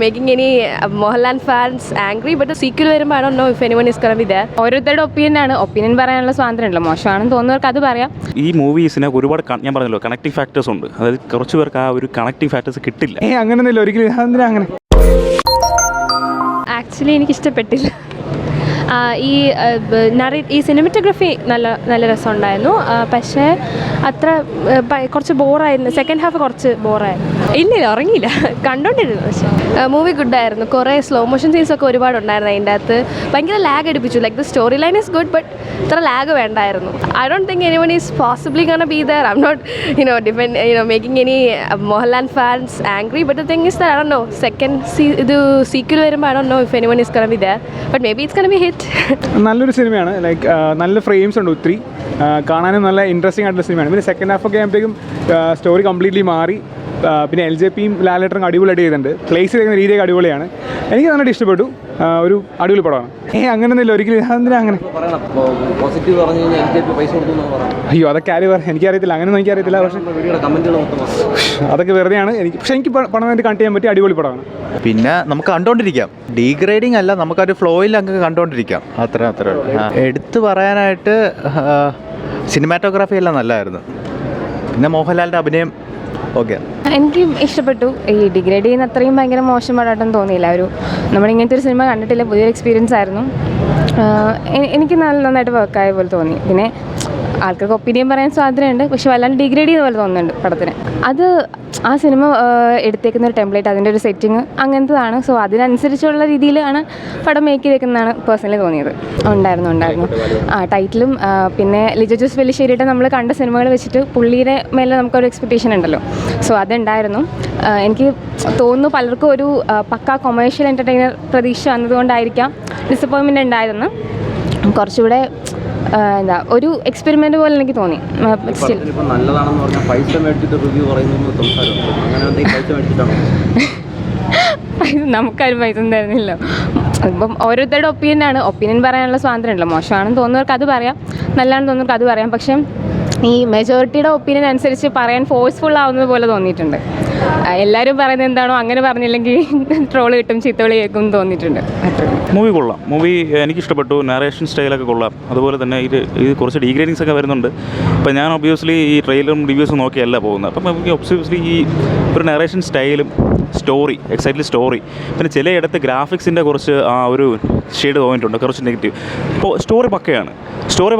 making any Mohanlal fans angry, but the sequel വരുമ്പോൾ I don't know if anyone is going to be there. ഓരോരുത്തരുടെ opinion പറയാനുള്ള സ്വാതന്ത്ര്യം ഉണ്ടല്ലോ. മോശമാണെന്ന് തോന്നുന്നവർക്ക് അത് പറയാം. ഈ മൂവീസിന് ഒരുപാട് ഞാൻ പറഞ്ഞല്ലോ കണക്റ്റിംഗ് ഫാക്ടേഴ്സ് ഉണ്ട്. അതായത് കുറച്ച് പേർക്ക് ആ ഒരു കണക്റ്റിംഗ് ഫാക്ടേഴ്സ് കിട്ടില്ല. അങ്ങനെയൊന്നുമില്ല ഒരിക്കലും. അങ്ങനെ ആക്ച്വലി എനിക്ക് ഇഷ്ടപ്പെട്ടില്ല. ഈ സിനിമറ്റോഗ്രഫി നല്ല രസമുണ്ടായിരുന്നു. പക്ഷേ അത്ര കുറച്ച് ബോറായിരുന്നു. സെക്കൻഡ് ഹാഫ് കുറച്ച് ബോറായിരുന്നു. ഇല്ല ഉറങ്ങിയില്ല, കണ്ടോണ്ടിരുന്നു. പക്ഷേ മൂവി ഗുഡായിരുന്നു. കുറേ സ്ലോ മോഷൻ സീൻസൊക്കെ ഒരുപാടുണ്ടായിരുന്നു അതിൻ്റെ അകത്ത്. ഭയങ്കര ലാഗ് അടിപ്പിച്ചു. Like the storyline is good, but ഇത്ര ലാഗ് വേണ്ടായിരുന്നു. I don't think anyone is possibly gonna be there. I'm not making any Mohanlal fans angry, but the thing is that I don't know ഇത് sequel വരുമ്പോൾ I don't know if anyone is gonna be there, but maybe it's gonna be hit. നല്ലൊരു സിനിമയാണ്. Like നല്ല frames ഉണ്ട് ഒത്തിരി, കാണാനും നല്ല interesting ആയിട്ടുള്ള സിനിമയാണ്. പിന്നെ സെക്കൻഡ് ഹാഫൊക്കെ ആകുമ്പോഴത്തേക്കും സ്റ്റോറി കംപ്ലീറ്റ്ലി മാറി. പിന്നെ LJPയും ലാലേട്ടനും അടിപൊളിയായിട്ട് ചെയ്തിട്ടുണ്ട്. പ്ലേസ് ചെയ്യുന്ന രീതിയൊക്കെ അടിപൊളിയാണ്. എനിക്ക് നന്നായിട്ട് ഇഷ്ടപ്പെട്ടു. ഒരു അടിപൊളി പടമാണ്. അങ്ങനെയൊന്നുമില്ല ഒരിക്കലും. അങ്ങനെ അയ്യോ അതൊക്കെ ആര് പറയാം, എനിക്കറിയത്തില്ല. അങ്ങനെയൊന്നും എനിക്കറിയത്തില്ല. പക്ഷേ അതൊക്കെ വെറുതെയാണ്. പക്ഷേ എനിക്ക് പടം വേണ്ടി കണ്ടു ചെയ്യാൻ പറ്റിയ അടിപൊളി പടമാണ്. പിന്നെ നമുക്ക് കണ്ടുകൊണ്ടിരിക്കാം. ഡീഗ്രേഡിങ് അല്ല, നമുക്കൊരു ഫ്ലോയിൽ അങ്ങ് കണ്ടുകൊണ്ടിരിക്കാം. അത്ര എടുത്തു പറയാനായിട്ട് സിനിമാറ്റോഗ്രാഫി എല്ലാം നല്ലതായിരുന്നു. പിന്നെ മോഹൻലാലിൻ്റെ അഭിനയം ഓക്കെ, എനിക്ക് ഇഷ്ടപ്പെട്ടു. ഈ ഡിഗ്രേഡ് ചെയ്യുന്ന അത്രയും ഭയങ്കര മോശം പടമായിട്ടൊന്നും തോന്നിയില്ല. നമ്മളിങ്ങനത്തെ ഒരു സിനിമ കണ്ടിട്ടില്ല, പുതിയൊരു എക്സ്പീരിയൻസ് ആയിരുന്നു. എനിക്ക് നന്നായിട്ട് വർക്കായ പോലെ തോന്നി. പിന്നെ ആൾക്കാർക്ക് ഒപ്പീനിയൻ പറയാൻ സ്വാതന്ത്ര്യമുണ്ട്, പക്ഷെ വല്ലാണ്ട് ഡിഗ്രേഡ് ചെയ്യുന്ന പോലെ തോന്നുന്നുണ്ട് പടത്തിന്. അത് ആ സിനിമ എടുത്തേക്കുന്ന ഒരു ടെംപ്ലേറ്റ്, അതിൻ്റെ ഒരു സെറ്റിങ് അങ്ങനത്തതാണ്. സോ അതിനനുസരിച്ചുള്ള രീതിയിലാണ് പടം മേക്ക് ചെയ്തേക്കുന്നതാണ് പേഴ്സണലി തോന്നിയത്. ഉണ്ടായിരുന്നു. ടൈറ്റിലും പിന്നെ ലിജോ ജോസ് പെല്ലിശ്ശേരിയുടെ നമ്മൾ കണ്ട സിനിമകൾ വെച്ചിട്ട് പുള്ളിയുടെ മേലെ നമുക്കൊരു എക്സ്പെക്റ്റേഷൻ ഉണ്ടല്ലോ. സോ അതുണ്ടായിരുന്നു. എനിക്ക് തോന്നുന്നു പലർക്കും ഒരു പക്കാ കൊമേഴ്ഷ്യൽ എൻ്റർടൈനർ പ്രതീക്ഷ വന്നതുകൊണ്ടായിരിക്കാം ഡിസപ്പോയിൻമെൻ്റ് ഉണ്ടായതെന്ന്. കുറച്ചുകൂടെ ഒരു എക്സ്പെരിമെന്റ് പോലെ എനിക്ക് തോന്നി. നമുക്കാരും പൈസ തരുന്നില്ല. ഇപ്പം ഓരോരുത്തരുടെ ഒപ്പീനിയൻ പറയാനുള്ള സ്വാതന്ത്ര്യം ഉണ്ടല്ലോ. മോശമാണെന്ന് തോന്നുന്നവർക്ക് അത് പറയാം, നല്ലതാണെന്ന് തോന്നുന്നവർക്ക് അത് പറയാം. പക്ഷേ ഈ മെജോറിറ്റിയുടെ ഒപ്പീനിയൻ അനുസരിച്ച് പറയാൻ ഫോഴ്സ്ഫുൾ ആവുന്നത് പോലെ തോന്നിയിട്ടുണ്ട്. എല്ലാവരും പറയുന്നത് എന്താണോ അങ്ങനെ പറഞ്ഞില്ലെങ്കിൽ ട്രോള് കിട്ടും, ചീത്തവിളി കേൾക്കും എന്ന് തോന്നിയിട്ടുണ്ട്. മൂവി കൊള്ളാം. മൂവി എനിക്കിഷ്ടപ്പെട്ടു. നാരേഷൻ സ്റ്റൈലൊക്കെ കൊള്ളാം. അതുപോലെ തന്നെ ഇത് കുറച്ച് ഡീഗ്രേഡിങ്സ് ഒക്കെ വരുന്നുണ്ട്. അപ്പോൾ ഞാൻ ഒബ്വിയസ്ലി ഈ ട്രെയിലറും റിവ്യൂസും നോക്കിയല്ല പോകുന്നത്. അപ്പം എനിക്ക് ഒബ്വിയസ്ലി ഈ ഒരു നാരേഷൻ സ്റ്റൈലും സ്റ്റോറി പിന്നെ ചിലയിടത്ത് ഗ്രാഫിക്സിൻ്റെ കുറച്ച് ആ ഒരു ഷെയ്ഡ് തോന്നിയിട്ടുണ്ട്, കുറച്ച് നെഗറ്റീവ്. ഇപ്പോൾ സ്റ്റോറി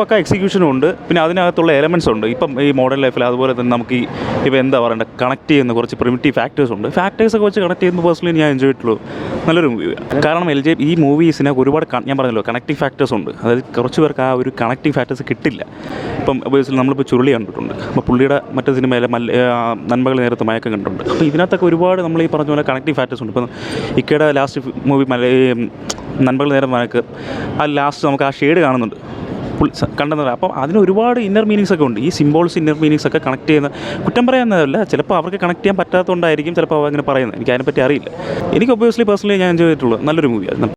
പക്ക എക്സിക്യൂഷനും ഉണ്ട്. പിന്നെ അതിനകത്തുള്ള എലമെൻറ്റ്സ് ഉണ്ട്. ഇപ്പം ഈ മോഡേൺ ലൈഫിൽ അതുപോലെ തന്നെ നമുക്ക് ഇപ്പോൾ എന്താ പറയേണ്ടത്, കണക്ട് ചെയ്യുന്ന കുറച്ച് പ്രിമിറ്റീവ് ഫാക്ടേഴ്സ് ഉണ്ട്. ഫാക്ടേഴ്സൊക്കെ വെച്ച് കണക്ട് ചെയ്യുമ്പോൾ പേഴ്സണലി ഞാൻ എൻജോയ് ചെയ്തിട്ടുള്ളൂ. നല്ലൊരു മൂവിയാണ്. കാരണം ഈ മൂവീസിന് ഒരുപാട് ഞാൻ പറഞ്ഞല്ലോ കണക്റ്റിംഗ് ഫാക്ടേഴ്സ് ഉണ്ട്. അതായത് കുറച്ച് പേർക്ക് ആ ഒരു കണക്റ്റിംഗ് ഫാക്ടേഴ്സ് കിട്ടില്ല. ഇപ്പം ഒബിയസ്ലി നമ്മളിപ്പോൾ ചുരുളി കണ്ടിട്ടുണ്ട്. അപ്പോൾ പുള്ളിയുടെ മറ്റേ സിനിമയിലെ നന്മകൾ നേരത്തെ മയക്കം കണ്ടിട്ടുണ്ട്. അപ്പോൾ ഇതിനകത്തൊക്കെ ഒരുപാട് നമ്മൾ ഈ പറഞ്ഞ പോലെ കണക്റ്റിംഗ് ഫാക്ടേഴ്സ് ഉണ്ട്. ഇപ്പം ഇക്കയുടെ ലാസ്റ്റ് മൂവി നന്മകൾ നേരം മയക്ക് ആ ലാസ്റ്റ് നമുക്ക് ആ ഷെയ്ഡ് കാണുന്നുണ്ട് കണ്ടെന്നത്. അപ്പം അതിന് ഒരുപാട് ഇന്നർ മീനിങ്സ് ഒക്കെ ഉണ്ട്. ഈ സിംബോൾസ് ഇന്നർ മീനിങ്സ് ഒക്കെ കണക്ട് ചെയ്യുന്ന കുറ്റം പറയാവുന്നതല്ല. ചിലപ്പോൾ അവർക്ക് കണക്ട് ചെയ്യാൻ പറ്റാത്തതുകൊണ്ടായിരിക്കും ചിലപ്പോൾ അങ്ങനെ പറയുന്നത്. എനിക്ക് അതിനെപ്പറ്റി അറിയില്ല. എനിക്ക് ഒബ്വിയസ്ലി പേഴ്സണലി ഞാൻ എൻജോയ് ചെയ്തിട്ടുള്ളൂ. നല്ലൊരു മൂവിയാണ്.